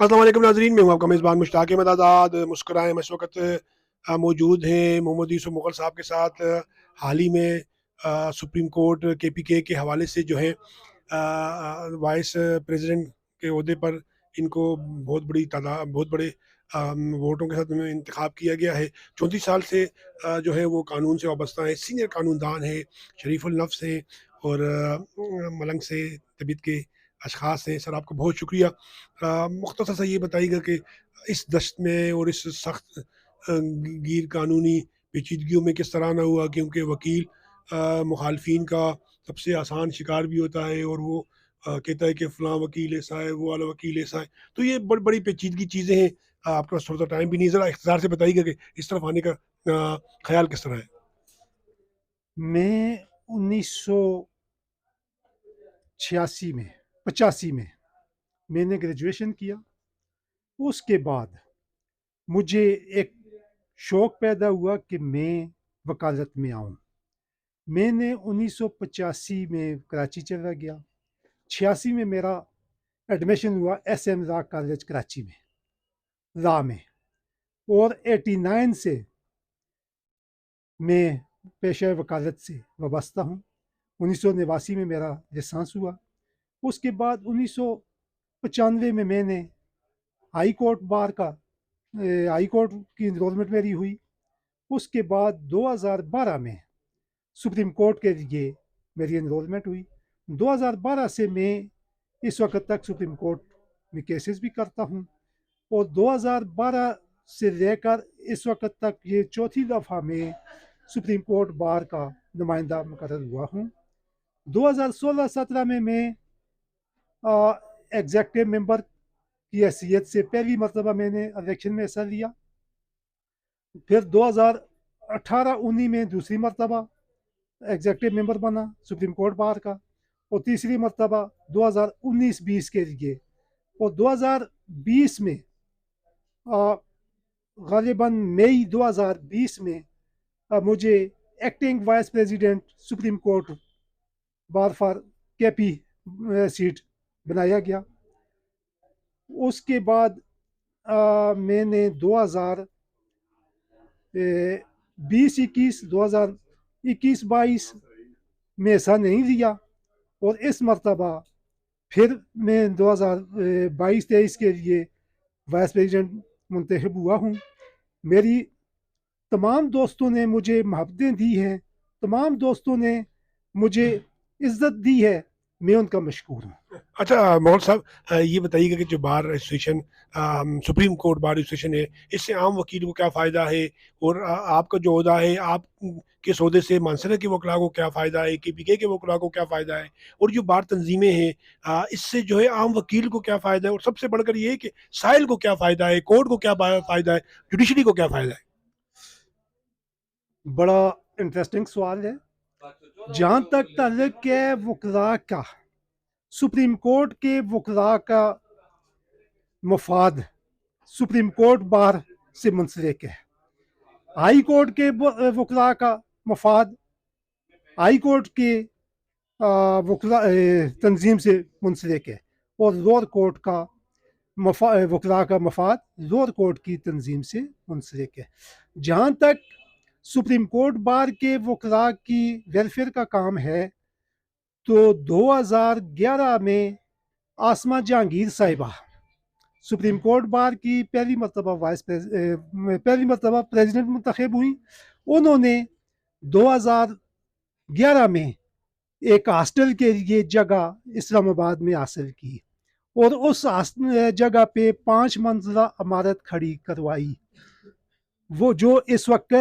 السلام علیکم ناظرین، میں ہوں آپ کا میزبان مشتاق احمد آزاد۔ مسکرائیں اس وقت موجود ہیں محمد یوسف مغل صاحب کے ساتھ۔ حال ہی میں سپریم کورٹ KPK کے حوالے سے جو ہے وائس پریزیڈنٹ کے عہدے پر ان کو بہت بڑی تعداد بہت بڑے ووٹوں کے ساتھ انہیں انتخاب کیا گیا ہے۔ 34 سال سے جو ہے وہ قانون سے وابستہ ہیں، سینئر قانون دان ہیں، شریف النفس ہیں اور ملنگ سے طبیعت کے اشخاص ہیں۔ سر آپ کا بہت شکریہ۔ مختصر سا یہ بتائیے گا کہ اس دشت میں اور اس سخت غیر قانونی پیچیدگیوں میں کس طرح نہ ہوا، کیونکہ وکیل مخالفین کا سب سے آسان شکار بھی ہوتا ہے اور وہ کہتا ہے کہ فلاں وکیل ایسا ہے، وہ والا وکیل ایسا ہے، تو یہ بڑی بڑی پیچیدگی چیزیں ہیں۔ آپ کا تھوڑا سا ٹائم بھی نہیں، ذرا اختصار سے بتائیے گا کہ اس طرف آنے کا خیال کس طرح ہے۔ میں 85 میں نے گریجویشن کیا۔ اس کے بعد مجھے ایک شوق پیدا ہوا کہ میں وکالت میں آؤں۔ میں نے 1985 میں کراچی چلا گیا۔ 86 میں میرا ایڈمیشن ہوا SM لا کالج کراچی میں، لا میں، اور 89 سے میں پیشہ وکالت سے وابستہ ہوں۔ 1989 میں میرا لائسنس ہوا۔ اس کے بعد 1995 میں نے ہائی کورٹ ہائی کورٹ کی انرولمنٹ میری ہوئی۔ اس کے بعد 2012 میں سپریم کورٹ کے لیے میری انرولمنٹ ہوئی۔ 2012 سے میں اس وقت تک سپریم کورٹ میں کیسز بھی کرتا ہوں، اور 2012 سے لے کر اس وقت تک یہ چوتھی دفعہ میں سپریم کورٹ بار کا نمائندہ مقرر ہوا ہوں۔ 2016-17 میں ایگزیکٹو ممبر کی حیثیت سے پہلی مرتبہ میں نے الیکشن میں حصہ لیا۔ پھر 2018-19 میں دوسری مرتبہ ایگزیکٹو ممبر بنا سپریم کورٹ بار کا، اور تیسری مرتبہ 2019-20 کے لیے، اور 2020 میں غالباً مئی 2020 میں مجھے acting vice president supreme court bar for KP seat بنایا گیا۔ اس کے بعد میں نے 2021-22 میں حصہ نہیں لیا، اور اس مرتبہ پھر میں 2022-23 کے لیے وائس پریزیڈنٹ منتخب ہوا ہوں۔ میری تمام دوستوں نے مجھے محبتیں دی ہیں، تمام دوستوں نے مجھے عزت دی ہے، میں ان کا مشکور ہوں۔ اچھا مغل صاحب، یہ بتائیے گا کہ جو bar association supreme court bar association ہے، اس سے عام وکیل کو کیا فائدہ ہے، اور آپ کا جو عہدہ ہے، آپ کے عہدے سے مانسرہ کے وکلاء کو کیا فائدہ ہے، KPK کے وکلاء کو کیا فائدہ ہے، اور جو بار تنظیمیں ہیں اس سے جو ہے عام وکیل کو کیا فائدہ ہے، اور سب سے بڑھ کر یہ ہے کہ سائل کو کیا فائدہ ہے، کورٹ کو کیا فائدہ ہے، جوڈیشری کو کیا فائدہ ہے؟ بڑا انٹرسٹنگ سوال ہے۔ جہاں تک تعلق ہے وکلاء کا، سپریم کورٹ کے وکلاء کا مفاد سپریم کورٹ بار سے منسلک ہے۔ ہائی کورٹ کے وکلاء کا مفاد ہائی کورٹ کے وکلاء تنظیم سے منسلک ہے، اور لوور کورٹ کا وکلاء کا مفاد لوور کورٹ کی تنظیم سے منسلک ہے۔ جہاں تک سپریم کورٹ بار کے وکلاء کی ویلفیئر کا کام ہے، تو 2011 میں آسمہ جہانگیر صاحبہ سپریم کورٹ بار کی پہلی مرتبہ پریزیڈنٹ منتخب ہوئی۔ انہوں نے 2011 میں ایک ہاسٹل کے لیے جگہ اسلام آباد میں حاصل کی، اور اس جگہ پہ 5 منزلہ عمارت کھڑی کروائی، وہ جو اس وقت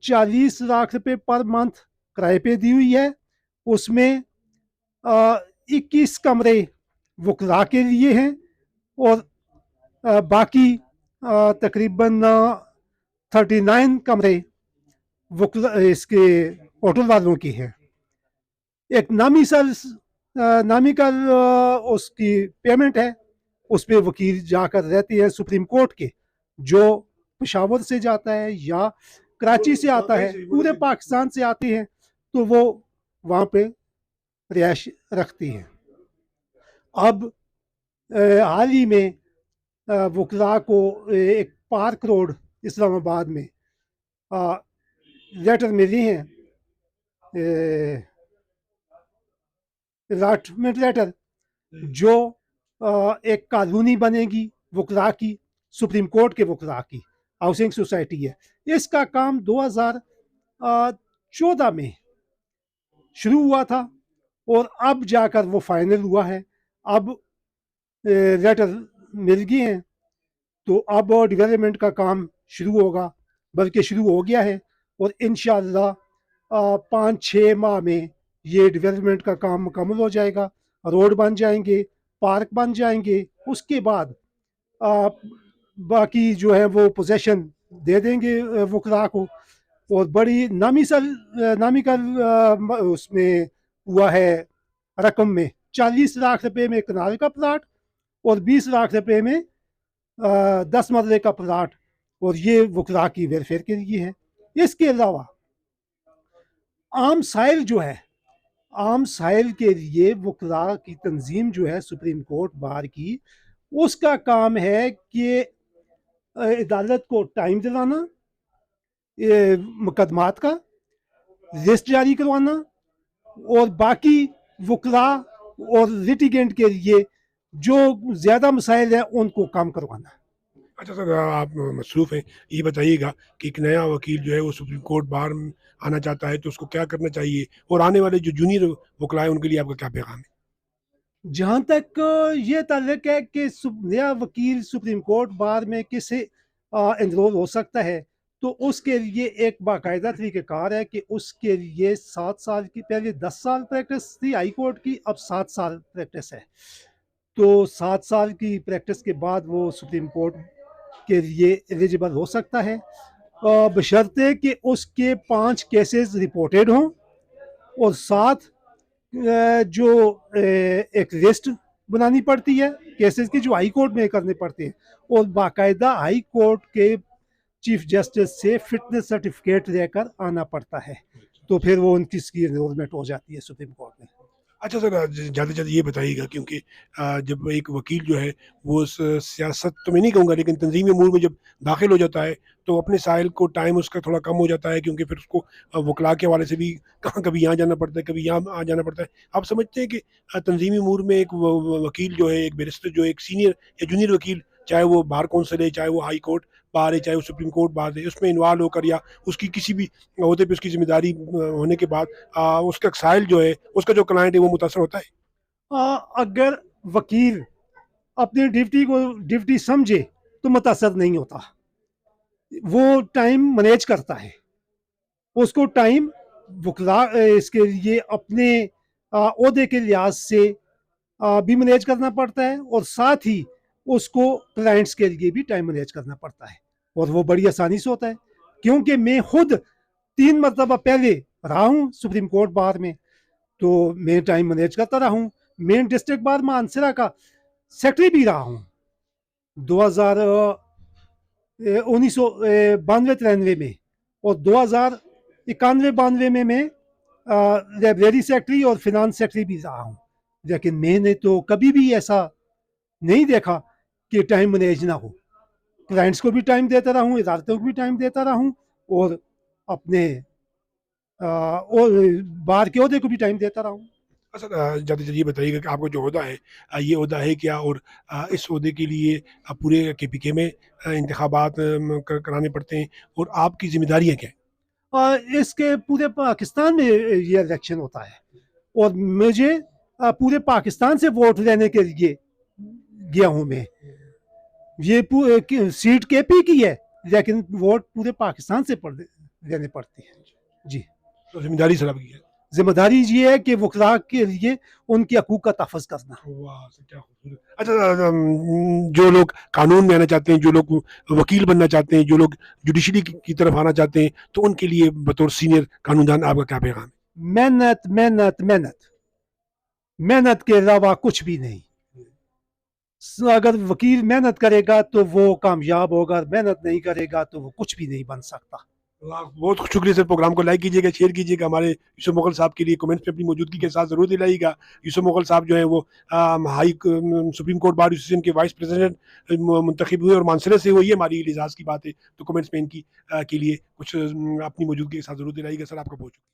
40 لاکھ روپے پر منتھ کرائے پہ دی ہوئی ہے۔ اس میں 21 کمرے وکلاء کے لیے ہیں، اور باقی تقریباً 39 کمرے اس کے ہوٹل والوں کی ہیں۔ ایک نامی کا اس کی پیمنٹ ہے، اس پہ وکیل جا کر رہتے ہیں سپریم کورٹ کے، جو پشاور سے جاتا ہے یا کراچی سے آتا ہے، پورے پاکستان سے آتے ہیں، تو وہ وہاں پہ رہائش رکھتی ہیں۔ اب حال ہی میں वकला को एक पार्क रोड इस्लामाबाद में लेटर मिली हैं, अलॉटमेंट लेटर, जो एक कॉलोनी बनेगी वकला की, सुप्रीम कोर्ट के वकला की हाउसिंग सोसाइटी है। इसका काम 2014 में शुरू हुआ था और अब जाकर वो फाइनल हुआ है। अब लेटर मिल गए हैं, तो अब डेवलपमेंट का काम शुरू होगा, बल्कि शुरू हो गया है, और इंशाअल्लाह 5-6 माह में ये डेवलपमेंट का काम मुकम्मल हो जाएगा। रोड बन जाएंगे, पार्क बन जाएंगे, उसके बाद बाकी जो है वो पोजेशन दे देंगे वकला को। और बड़ी नामी का उसमें हुआ है रकम में 40 लाख रुपए में कनाल का प्लाट और 20 लाख रुपए में 10 मरले का प्लाट, और ये वकला की वेलफेयर के लिए है। इसके अलावा आम साइल जो है, आम साइल के लिए वकला की तंजीम जो है सुप्रीम कोर्ट बार की, उसका काम है कि अदालत को टाइम दिलाना, मुकदमात का लिस्ट जारी करवाना, और बाकी वकला और लिटिगेंट के लिए जो ज़्यादा मसाइल हैं उनको काम करवाना। अच्छा सर, आप मसरूफ़ हैं, ये बताइएगा कि एक नया वकील जो है वो सुप्रीम कोर्ट बार में आना चाहता है तो उसको क्या करना चाहिए, और आने वाले जो जूनियर वकला हैं उनके लिए आपका क्या पैगाम है? जहाँ तक ये ताल्लुक है कि नया वकील सुप्रीम कोर्ट बार में किसे एनरोल हो सकता है, तो उसके लिए एक बाकायदा तरीक़ाकार है कि उसके लिए 7 साल की, पहले 10 साल प्रैक्टिस थी हाई कोर्ट की, अब 7 साल प्रैक्टिस है। तो 7 साल की प्रैक्टिस के बाद वो सुप्रीम कोर्ट के लिए एलिजिबल हो सकता है, बशर्ते कि उसके 5 केसेस रिपोर्टेड हों, और साथ जो एक लिस्ट बनानी पड़ती है केसेस की जो हाई कोर्ट में करने पड़ते हैं, और बाकायदा हाई कोर्ट के चीफ जस्टिस से फिटनेस सर्टिफिकेट लेकर आना पड़ता है, तो फिर वो उनकी एनरोलमेंट हो जाती है सुप्रीम कोर्ट में। अच्छा सर, ज़्यादा से ज़्यादा ये बताइएगा, क्योंकि जब एक वकील जो है वो सियासत तो मैं नहीं कहूँगा, लेकिन तंजीमी अमूर में जब दाखिल हो जाता है तो अपने साइल को टाइम उसका थोड़ा कम हो जाता है, क्योंकि फिर उसको वकला के हवाले से भी कहाँ कभी यहाँ जाना पड़ता है, कभी यहाँ आ जाना पड़ता है। आप समझते हैं कि तंजीमी अमूर में एक वकील जो है, एक बैरिस्टर जो है, एक सीनियर या जूनियर वकील, चाहे वो बार कौंसिल है, चाहे वो हाई कोर्ट बार है, चाहे वो सुप्रीम कोर्ट बार है, उसमें इन्वॉल्व होकर या उसकी किसी भी अहदे पे उसकी जिम्मेदारी होने के बाद उसका साइल जो है, उसका जो क्लाइंट है वो मुतासर होता है? अगर वकील अपनी ड्यूटी को ड्यूटी समझे तो मुतासर नहीं होता, वो टाइम मैनेज करता है, उसको टाइम वकला इसके लिए अपने ओहदे के लिहाज से भी मैनेज करना पड़ता है, और साथ ही उसको क्लाइंट्स के लिए भी टाइम मैनेज करना पड़ता है, और वो बड़ी आसानी से होता है, क्योंकि मैं खुद 3 मरतबा पहले रहा हूँ सुप्रीम कोर्ट बार में, तो मैं टाइम मैनेज करता रहा हूँ। मेन डिस्ट्रिक्ट बार मानसरा का सेक्रेटरी भी रहा हूँ 1992-93 में, और 2091-92 में मैं लाइब्रेरी सेक्रेटरी और फिनांस सेक्रेटरी भी रहा हूँ। लेकिन मैंने तो कभी भी ऐसा नहीं देखा कि टाइम मैनेज ना हो, क्लाइंट्स को भी टाइम देता रहा हूँ, इदारतों को भी टाइम देता रहा हूँ, और अपने और बाहर के ओहदे को भी टाइम देता रहा हूँ। अच्छा, ज़्यादा से ये बताइएगा कि आपका जो ओहदा है, ये ओहदा है क्या, और इस ओहदे के लिए पूरे केपीके में इंतखाबात कराने पड़ते हैं, और आपकी जिम्मेदारियाँ क्या हैं? इसके पूरे पाकिस्तान में ये इलेक्शन होता है, और मुझे पूरे पाकिस्तान से वोट लेने के लिए गया हूँ मैं। ये सीट केपी की है, लेकिन वोट पूरे पाकिस्तान से लेने पड़ते हैं जी। तो जिम्मेदारी सर आपकी है। जिम्मेदारी ये है कि वकला के लिए उनके हकूक का तहफ़्फ़ुज़ करना। वाह सर, क्या खूबसूरत। अच्छा, जो लोग कानून में आना चाहते हैं, जो लोग वकील बनना चाहते हैं, जो लोग जुडिशरी की तरफ आना चाहते हैं, तो उनके लिए बतौर सीनियर कानूनदान आपका क्या पैगाम है? मेहनत मेहनत मेहनत, मेहनत के अलावा कुछ भी नहीं। अगर वकील मेहनत करेगा तो वो कामयाब होगा, मेहनत नहीं करेगा तो वो कुछ भी नहीं बन सकता। بہت شکریہ سر. پروگرام کو لائک کیجیے گا, شیئر کیجیے گا. ہمارے یوسف مغل صاحب کے لیے کمنٹس پہ اپنی موجودگی کے ساتھ ضرور دلائیے گا. یوسف مغل صاحب جو ہیں وہ سپریم کورٹ بار ایسوسیشن کے وائس پریزیڈنٹ منتخب ہوئے اور مانسرے سے ہوئی ہے. ہماری اعزاز کی بات ہے, تو کمنٹس میں ان کی کے لیے کچھ اپنی موجودگی کے ساتھ ضرور دلائیے گا. سر آپ کا بہت شکریہ.